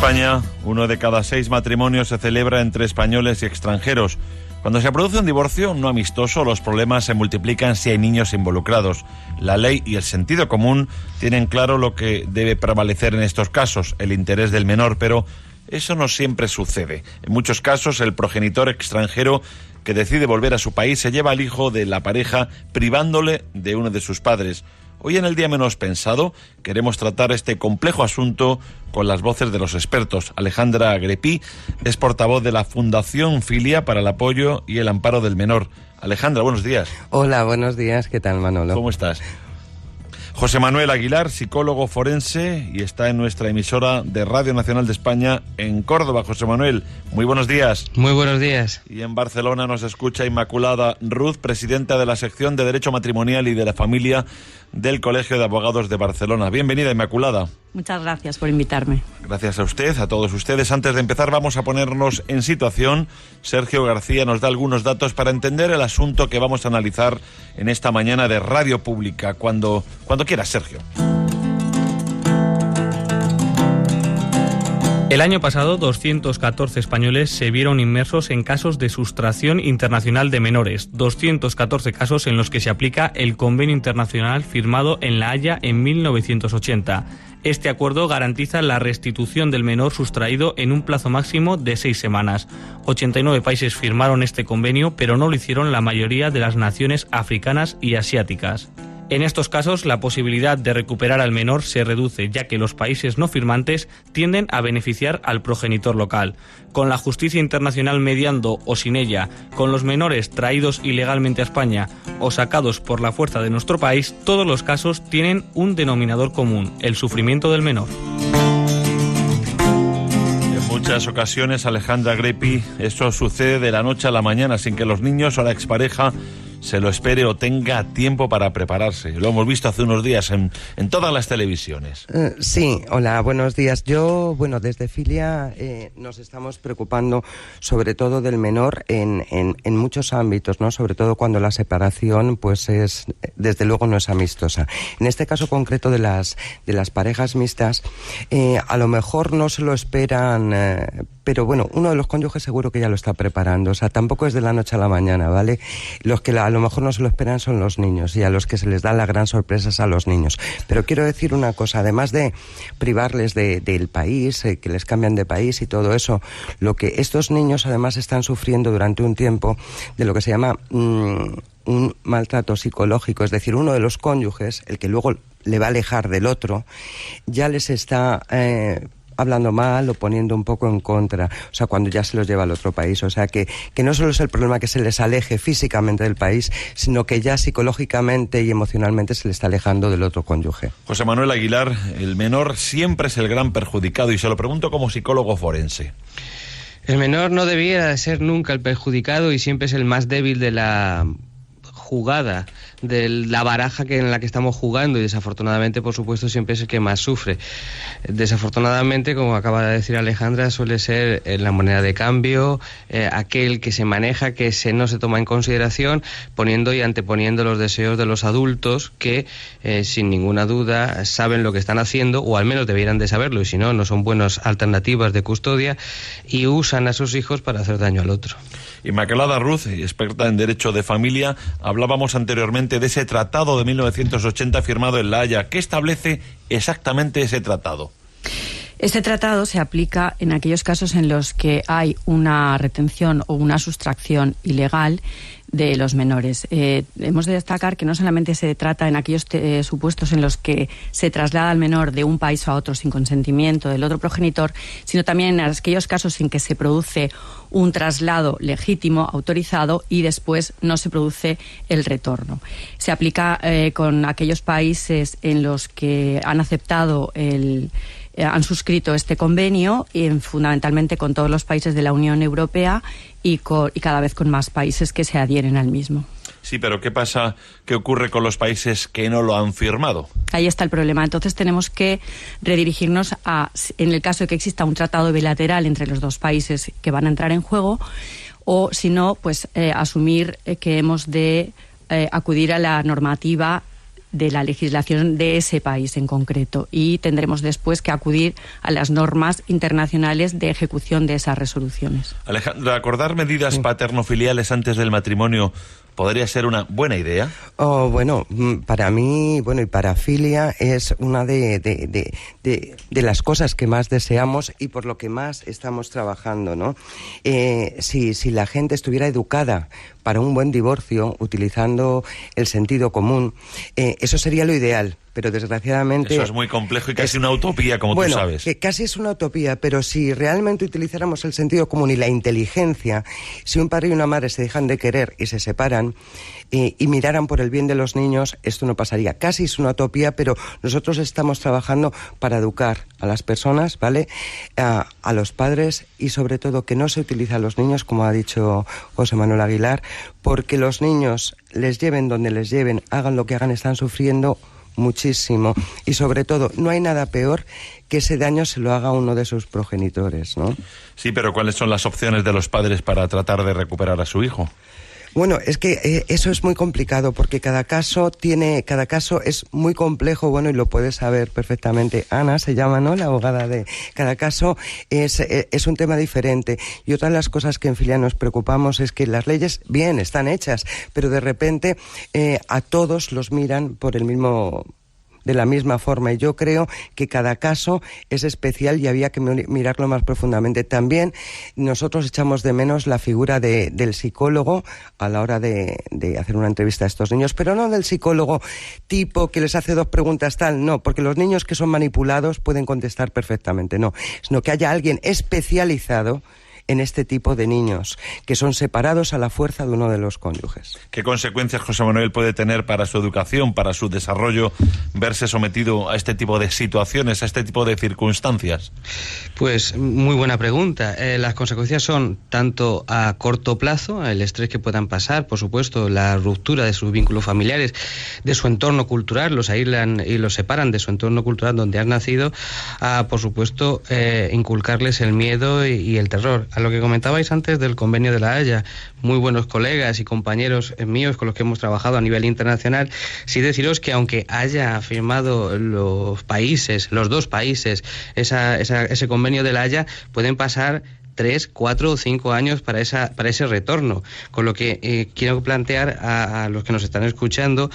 España, 1 de cada 6 matrimonios se celebra entre españoles y extranjeros. Cuando se produce un divorcio no amistoso, los problemas se multiplican si hay niños involucrados. La ley y el sentido común tienen claro lo que debe prevalecer en estos casos, el interés del menor, pero eso no siempre sucede. En muchos casos, el progenitor extranjero que decide volver a su país se lleva al hijo de la pareja privándole de uno de sus padres. Hoy, en el Día Menos Pensado, queremos tratar este complejo asunto con las voces de los expertos. Alejandra Grepí es portavoz de la Fundación Filia para el apoyo y el amparo del menor. Alejandra, buenos días. Hola, buenos días. ¿Qué tal, Manolo? ¿Cómo estás? José Manuel Aguilar, psicólogo forense, y está en nuestra emisora de Radio Nacional de España en Córdoba. José Manuel, muy buenos días. Muy buenos días. Y en Barcelona nos escucha Inmaculada Ruz, presidenta de la sección de Derecho Matrimonial y de la Familia del Colegio de Abogados de Barcelona. Bienvenida, Inmaculada. Muchas gracias por invitarme. Gracias a usted, a todos ustedes. Antes de empezar, vamos a ponernos en situación. Sergio García nos da algunos datos para entender el asunto que vamos a analizar en esta mañana de Radio Pública. Cuando quieras, Sergio. El año pasado, 214 españoles se vieron inmersos en casos de sustracción internacional de menores, 214 casos en los que se aplica el convenio internacional firmado en La Haya en 1980. Este acuerdo garantiza la restitución del menor sustraído en un plazo máximo de 6 semanas. 89 países firmaron este convenio, pero no lo hicieron la mayoría de las naciones africanas y asiáticas. En estos casos, la posibilidad de recuperar al menor se reduce, ya que los países no firmantes tienden a beneficiar al progenitor local. Con la justicia internacional mediando o sin ella, con los menores traídos ilegalmente a España o sacados por la fuerza de nuestro país, todos los casos tienen un denominador común: el sufrimiento del menor. En muchas ocasiones, Alejandra Grepí, esto sucede de la noche a la mañana sin que los niños o la expareja se lo espere o tenga tiempo para prepararse. Lo hemos visto hace unos días en todas las televisiones. Sí, hola, buenos días. Desde Filia nos estamos preocupando sobre todo del menor en muchos ámbitos, ¿no? Sobre todo cuando la separación, pues desde luego no es amistosa. En este caso concreto de las parejas mixtas, a lo mejor no se lo esperan, pero bueno, uno de los cónyuges seguro que ya lo está preparando. O sea, tampoco es de la noche a la mañana, ¿vale? Los que a lo mejor no se lo esperan son los niños, y a los que se les da la gran sorpresa es a los niños. Pero quiero decir una cosa: además de privarles del país, que les cambian de país y todo eso, lo que estos niños además están sufriendo durante un tiempo de lo que se llama un maltrato psicológico. Es decir, uno de los cónyuges, el que luego le va a alejar del otro, ya les está hablando mal o poniendo un poco en contra, o sea, cuando ya se los lleva al otro país. O sea, que no solo es el problema que se les aleje físicamente del país, sino que ya psicológicamente y emocionalmente se les está alejando del otro cónyuge. José Manuel Aguilar, el menor siempre es el gran perjudicado, y se lo pregunto como psicólogo forense. El menor no debiera ser nunca el perjudicado y siempre es el más débil de la jugada, de la baraja en la que estamos jugando, y desafortunadamente, por supuesto, siempre es el que más sufre. Desafortunadamente, como acaba de decir Alejandra, suele ser la moneda de cambio, aquel que se maneja, que no se toma en consideración, poniendo y anteponiendo los deseos de los adultos que, sin ninguna duda, saben lo que están haciendo, o al menos debieran de saberlo, y si no, no son buenas alternativas de custodia, y usan a sus hijos para hacer daño al otro. Inmaculada Ruz, experta en Derecho de Familia, hablábamos anteriormente de ese tratado de 1980 firmado en La Haya. ¿Qué establece exactamente ese tratado? Este tratado se aplica en aquellos casos en los que hay una retención o una sustracción ilegal de los menores. Hemos de destacar que no solamente se trata en aquellos supuestos en los que se traslada al menor de un país a otro sin consentimiento del otro progenitor, sino también en aquellos casos en que se produce un traslado legítimo, autorizado, y después no se produce el retorno. Se aplica con aquellos países en los que han aceptado han suscrito este convenio, y fundamentalmente con todos los países de la Unión Europea y cada vez con más países que se adhieren al mismo. Sí, pero ¿qué pasa? ¿Qué ocurre con los países que no lo han firmado? Ahí está el problema. Entonces tenemos que redirigirnos en el caso de que exista un tratado bilateral entre los dos países que van a entrar en juego, o si no, pues asumir que hemos de acudir a la normativa la legislación de ese país en concreto, y tendremos después que acudir a las normas internacionales de ejecución de esas resoluciones. Alejandra, ¿acordar medidas paternofiliales antes del matrimonio podría ser una buena idea? Bueno, para mí, y para Filia es una de las cosas que más deseamos y por lo que más estamos trabajando, ¿no? Si la gente estuviera educada para un buen divorcio, utilizando el sentido común, eso sería lo ideal. Pero desgraciadamente... Eso es muy complejo y casi una utopía, como tú sabes. Que casi es una utopía, pero si realmente utilizáramos el sentido común y la inteligencia, si un padre y una madre se dejan de querer y se separan y miraran por el bien de los niños, esto no pasaría. Casi es una utopía, pero nosotros estamos trabajando para educar a las personas, ¿vale? A los padres, y sobre todo que no se utilice a los niños, como ha dicho José Manuel Aguilar, porque los niños, les lleven donde les lleven, hagan lo que hagan, están sufriendo muchísimo, y sobre todo no hay nada peor que ese daño se lo haga uno de sus progenitores, ¿no? Sí, pero ¿cuáles son las opciones de los padres para tratar de recuperar a su hijo? Bueno, es que eso es muy complicado porque cada caso es muy complejo, y lo puedes saber perfectamente. Ana se llama, ¿no?, la abogada de cada caso, es un tema diferente. Y otra de las cosas que en Filia nos preocupamos es que las leyes, bien, están hechas, pero de repente a todos los miran de la misma forma, y yo creo que cada caso es especial y había que mirarlo más profundamente. También nosotros echamos de menos la figura del psicólogo a la hora de hacer una entrevista a estos niños, pero no del psicólogo tipo que les hace 2 preguntas no, porque los niños que son manipulados pueden contestar perfectamente, no, sino que haya alguien especializado en este tipo de niños, que son separados a la fuerza de uno de los cónyuges. ¿Qué consecuencias, José Manuel, puede tener para su educación, para su desarrollo, verse sometido a este tipo de situaciones, a este tipo de circunstancias? Pues muy buena pregunta. Las consecuencias son tanto a corto plazo, el estrés que puedan pasar, por supuesto, la ruptura de sus vínculos familiares, de su entorno cultural, los aíslan y los separan de su entorno cultural donde han nacido, a, por supuesto, inculcarles el miedo y el terror. A lo que comentabais antes del Convenio de la Haya, muy buenos colegas y compañeros míos con los que hemos trabajado a nivel internacional, sí deciros que aunque haya firmado los dos países, ese Convenio de la Haya, pueden pasar 3, 4 o 5 años para ese retorno, con lo que quiero plantear a los que nos están escuchando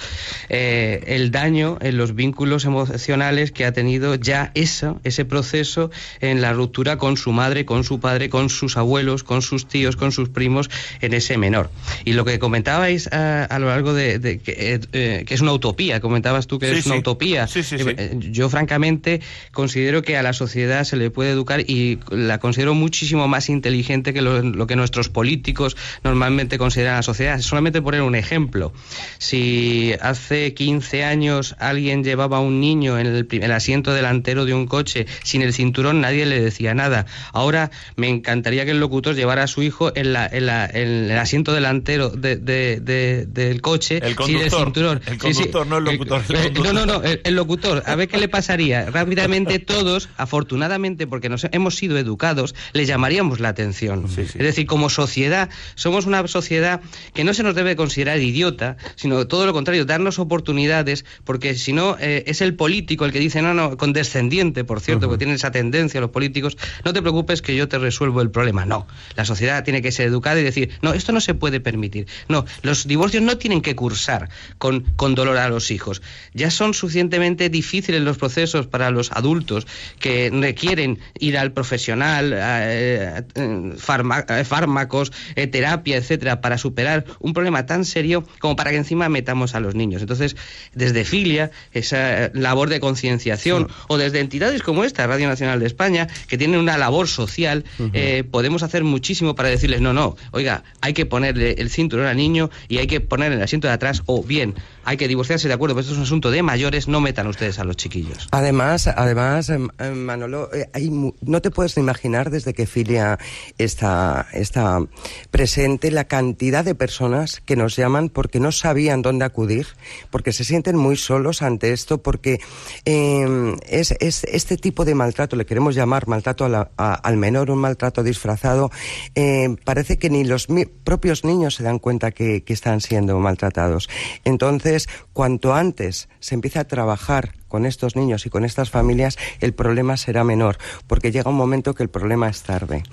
el daño en los vínculos emocionales que ha tenido ya ese proceso en la ruptura con su madre, con su padre, con sus abuelos, con sus tíos, con sus primos, en ese menor. Y lo que comentabais a lo largo de que es una utopía, comentabas tú que es una utopía. Sí. Yo francamente considero que a la sociedad se le puede educar, y la considero muchísimo más inteligente que lo que nuestros políticos normalmente consideran a la sociedad. Solamente poner un ejemplo: si hace 15 años alguien llevaba a un niño en el asiento delantero de un coche sin el cinturón, nadie le decía nada. Ahora me encantaría que el locutor llevara a su hijo en el asiento delantero del coche sin el cinturón. El conductor, no el locutor. No, el locutor. A ver qué le pasaría. Rápidamente todos, afortunadamente, porque nos hemos sido educados, le llamaríamos la atención. Es decir, como sociedad, somos una sociedad que no se nos debe considerar idiota, sino todo lo contrario, darnos oportunidades, porque si no, es el político el que dice, no, condescendiente, por cierto, porque tienen esa tendencia los políticos, no te preocupes que yo te resuelvo el problema. No, la sociedad tiene que ser educada y decir, no, esto no se puede permitir. No, los divorcios no tienen que cursar con dolor a los hijos. Ya son suficientemente difíciles los procesos para los adultos que requieren ir al profesional, fármacos, terapia, etcétera, para superar un problema tan serio como para que encima metamos a los niños. Entonces, desde Filia, esa labor de concienciación, o desde entidades como esta, Radio Nacional de España, que tienen una labor social, podemos hacer muchísimo para decirles, no, oiga, hay que ponerle el cinturón al niño y hay que poner el asiento de atrás, o bien, hay que divorciarse, de acuerdo, pero esto es un asunto de mayores, no metan ustedes a los chiquillos. Además, Manolo, no te puedes imaginar desde que Filia Filia está presente la cantidad de personas que nos llaman porque no sabían dónde acudir, porque se sienten muy solos ante esto, porque es este tipo de maltrato, le queremos llamar maltrato al menor, un maltrato disfrazado, parece que ni los propios niños se dan cuenta que están siendo maltratados. Entonces, cuanto antes se empiece a trabajar con estos niños y con estas familias, el problema será menor, porque llega un momento que el problema es tarde.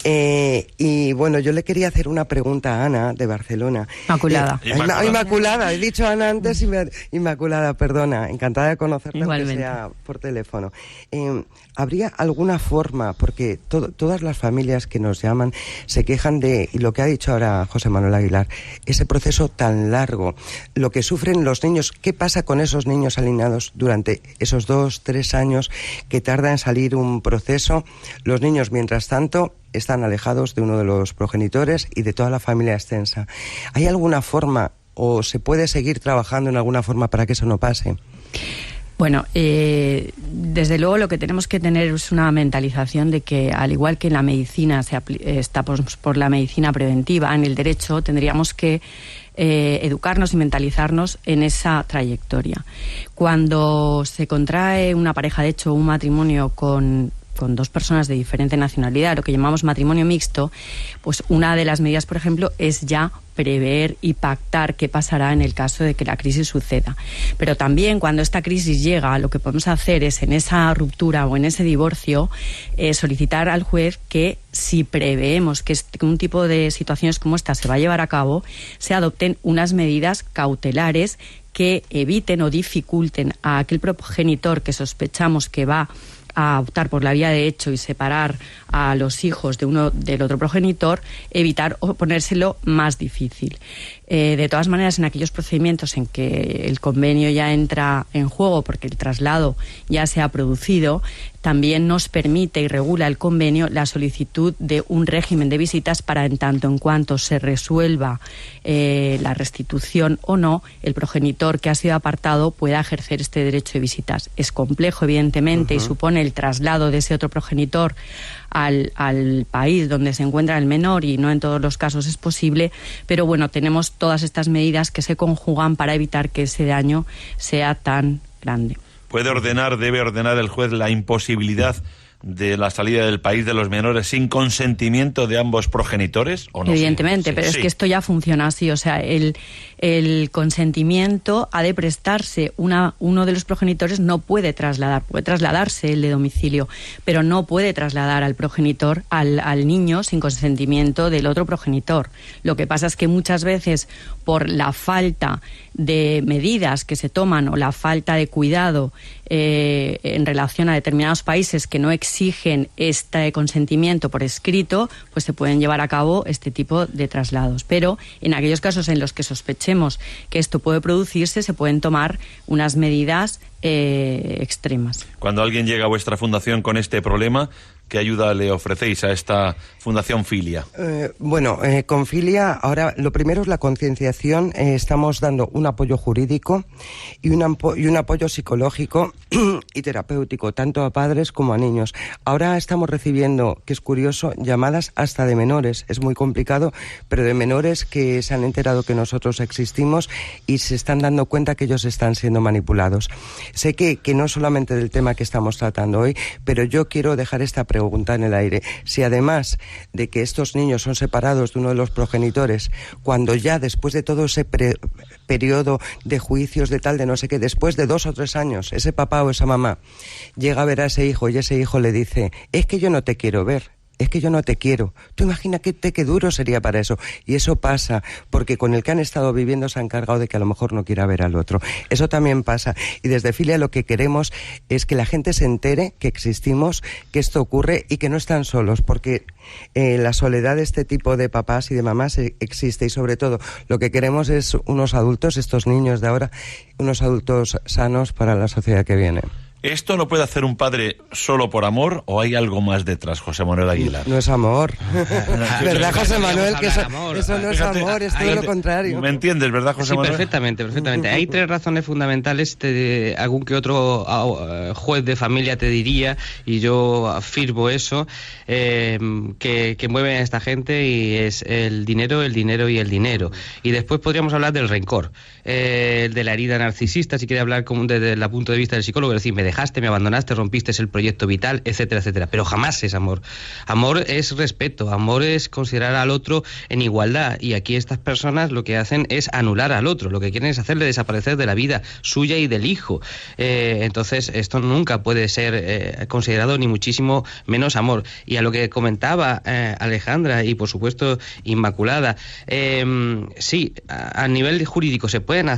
Y bueno, yo le quería hacer una pregunta a Ana, de Barcelona. Inmaculada. Inmaculada, he dicho Ana antes, Inmaculada, perdona, encantada de conocerla, aunque Igualmente. sea por teléfono. ¿Habría alguna forma, porque todas las familias que nos llaman se quejan de, y lo que ha dicho ahora José Manuel Aguilar, ese proceso tan largo, lo que sufren los niños, qué pasa con esos niños alienados durante esos 2-3 años que tarda en salir un proceso? Los niños, mientras tanto, están alejados de uno de los progenitores y de toda la familia extensa. ¿Hay alguna forma o se puede seguir trabajando en alguna forma para que eso no pase? Bueno, desde luego lo que tenemos que tener es una mentalización de que, al igual que en la medicina está por la medicina preventiva, en el derecho tendríamos que educarnos y mentalizarnos en esa trayectoria. Cuando se contrae una pareja, de hecho un matrimonio con dos personas de diferente nacionalidad, lo que llamamos matrimonio mixto, pues una de las medidas, por ejemplo, es ya prever y pactar qué pasará en el caso de que la crisis suceda. Pero también, cuando esta crisis llega, lo que podemos hacer es, en esa ruptura o en ese divorcio, solicitar al juez que, si preveemos que un tipo de situaciones como esta se va a llevar a cabo, se adopten unas medidas cautelares que eviten o dificulten a aquel progenitor que sospechamos que va a optar por la vía de hecho y separar a los hijos de uno del otro progenitor, evitar o ponérselo más difícil. De todas maneras, en aquellos procedimientos en que el convenio ya entra en juego porque el traslado ya se ha producido, también nos permite y regula el convenio la solicitud de un régimen de visitas para, en tanto en cuanto se resuelva la restitución o no, el progenitor que ha sido apartado pueda ejercer este derecho de visitas. Es complejo, evidentemente, y supone el traslado de ese otro progenitor al país donde se encuentra el menor, y no en todos los casos es posible, pero bueno, tenemos todas estas medidas que se conjugan para evitar que ese daño sea tan grande. Debe ordenar el juez la imposibilidad de la salida del país de los menores sin consentimiento de ambos progenitores, ¿o no? Evidentemente, Sí. pero es que esto ya funciona así, o sea, el consentimiento ha de prestarse, uno de los progenitores no puede trasladarse el de domicilio, pero no puede trasladar al progenitor, al niño, sin consentimiento del otro progenitor. Lo que pasa es que muchas veces, por la falta de medidas que se toman o la falta de cuidado en relación a determinados países que no exigen este consentimiento por escrito, pues se pueden llevar a cabo este tipo de traslados. Pero en aquellos casos en los que sospechemos que esto puede producirse, se pueden tomar unas medidas extremas. Cuando alguien llega a vuestra fundación con este problema, ¿qué ayuda le ofrecéis a esta Fundación Filia? Con Filia, ahora lo primero es la concienciación. Estamos dando un apoyo jurídico y un apoyo psicológico y terapéutico, tanto a padres como a niños. Ahora estamos recibiendo, que es curioso, llamadas hasta de menores. Es muy complicado, pero de menores que se han enterado que nosotros existimos y se están dando cuenta que ellos están siendo manipulados. Sé que no solamente del tema que estamos tratando hoy, pero yo quiero dejar esta pregunta en el aire. Si además de que estos niños son separados de uno de los progenitores, cuando ya después de todo ese periodo de juicios, de tal, de no sé qué, después de 2 o 3 años, ese papá o esa mamá llega a ver a ese hijo y ese hijo le dice: es que yo no te quiero ver, es que yo no te quiero. Tú imagina qué duro sería para eso. Y eso pasa porque con el que han estado viviendo se han encargado de que a lo mejor no quiera ver al otro. Eso también pasa. Y desde Filia lo que queremos es que la gente se entere que existimos, que esto ocurre y que no están solos, porque la soledad de este tipo de papás y de mamás existe. Y sobre todo lo que queremos es unos adultos, estos niños de ahora, unos adultos sanos para la sociedad que viene. ¿Esto lo puede hacer un padre solo por amor o hay algo más detrás, José Manuel Aguilar? No es amor. ¿Verdad, José Manuel? Que eso no es amor, es todo lo contrario. ¿Me entiendes, verdad, José Manuel? Perfectamente. Hay tres razones fundamentales, algún que otro juez de familia te diría, y yo afirmo eso, que mueven a esta gente, y es el dinero y el dinero. Y después podríamos hablar del rencor, de la herida narcisista, si quiere hablar desde el punto de vista del psicólogo, es decir, me dejaste, me abandonaste, rompiste el proyecto vital, etcétera, etcétera. Pero jamás es amor. Amor es respeto, amor es considerar al otro en igualdad, y aquí estas personas lo que hacen es anular al otro, lo que quieren es hacerle desaparecer de la vida suya y del hijo. Entonces esto nunca puede ser considerado ni muchísimo menos amor. Y a lo que comentaba Alejandra y por supuesto Inmaculada, sí, a nivel jurídico se pueden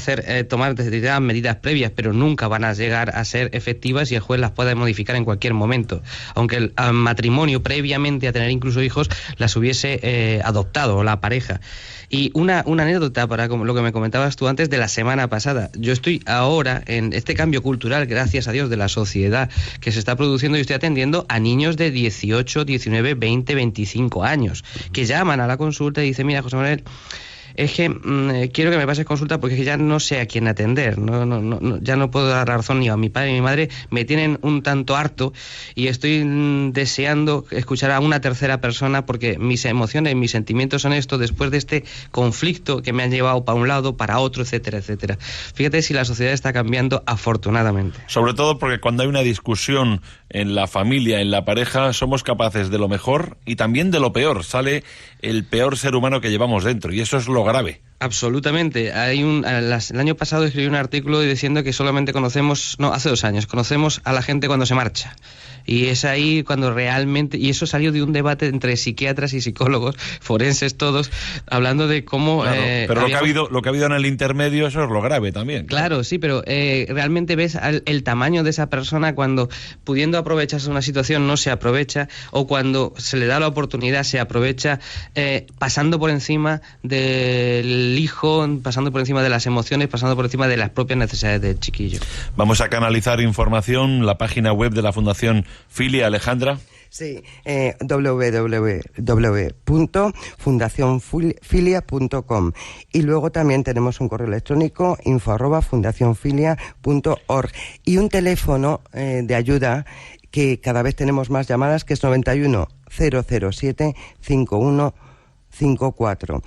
tomar determinadas medidas previas, pero nunca van a llegar a ser efectivas y el juez las puede modificar en cualquier momento, aunque el matrimonio previamente a tener incluso hijos las hubiese adoptado, o la pareja. Y una anécdota para lo que me comentabas tú antes de la semana pasada. Yo estoy ahora en este cambio cultural, gracias a Dios, de la sociedad que se está produciendo, y estoy atendiendo a niños de 18, 19, 20, 25 años que llaman a la consulta y dicen, mira, José Manuel, es que quiero que me pases consulta porque ya no sé a quién atender, ya no puedo dar la razón ni a mi padre ni a mi madre, me tienen un tanto harto y estoy deseando escuchar a una tercera persona porque mis emociones, mis sentimientos son esto después de este conflicto que me han llevado para un lado, para otro, etcétera, etcétera. Fíjate si la sociedad está cambiando afortunadamente. Sobre todo porque cuando hay una discusión en la familia, en la pareja, somos capaces de lo mejor y también de lo peor. Sale el peor ser humano que llevamos dentro, y eso es lo grave. Absolutamente. El año pasado escribí un artículo diciendo que solamente hace 2 años, conocemos a la gente cuando se marcha. Y es ahí cuando realmente, y eso salió de un debate entre psiquiatras y psicólogos, forenses todos, hablando de cómo... Claro, pero lo que ha habido en el intermedio, eso es lo grave también. Claro, sí, pero realmente ves el tamaño de esa persona cuando, pudiendo aprovecharse de una situación, no se aprovecha, o cuando se le da la oportunidad, se aprovecha, pasando por encima del hijo, pasando por encima de las emociones, pasando por encima de las propias necesidades del chiquillo. Vamos a canalizar información, la página web de la Fundación Filia, Alejandra. Sí, www.fundacionfilia.com, y luego también tenemos un correo electrónico info@fundacionfilia.org y un teléfono de ayuda que cada vez tenemos más llamadas, que es 91 007 5154.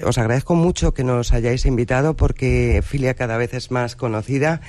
Os agradezco mucho que nos hayáis invitado porque Filia cada vez es más conocida,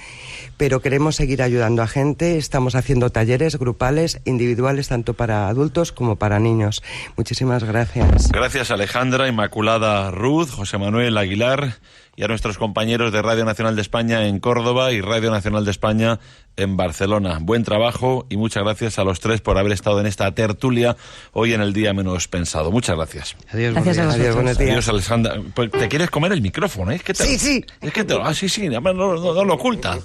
pero queremos seguir ayudando a gente. Estamos haciendo talleres grupales, individuales, tanto para adultos como para niños. Muchísimas gracias. Gracias, Alejandra, Inmaculada Ruz, José Manuel Aguilar, y a nuestros compañeros de Radio Nacional de España en Córdoba y Radio Nacional de España en Barcelona. Buen trabajo y muchas gracias a los tres por haber estado en esta tertulia hoy en el Día Menos Pensado. Muchas gracias. Adiós, gracias a vosotros. Adiós, buenos días. Adiós, Alejandra. Pues, ¿te quieres comer el micrófono? ¿Eh? Sí. Es que sí, además no lo oculta.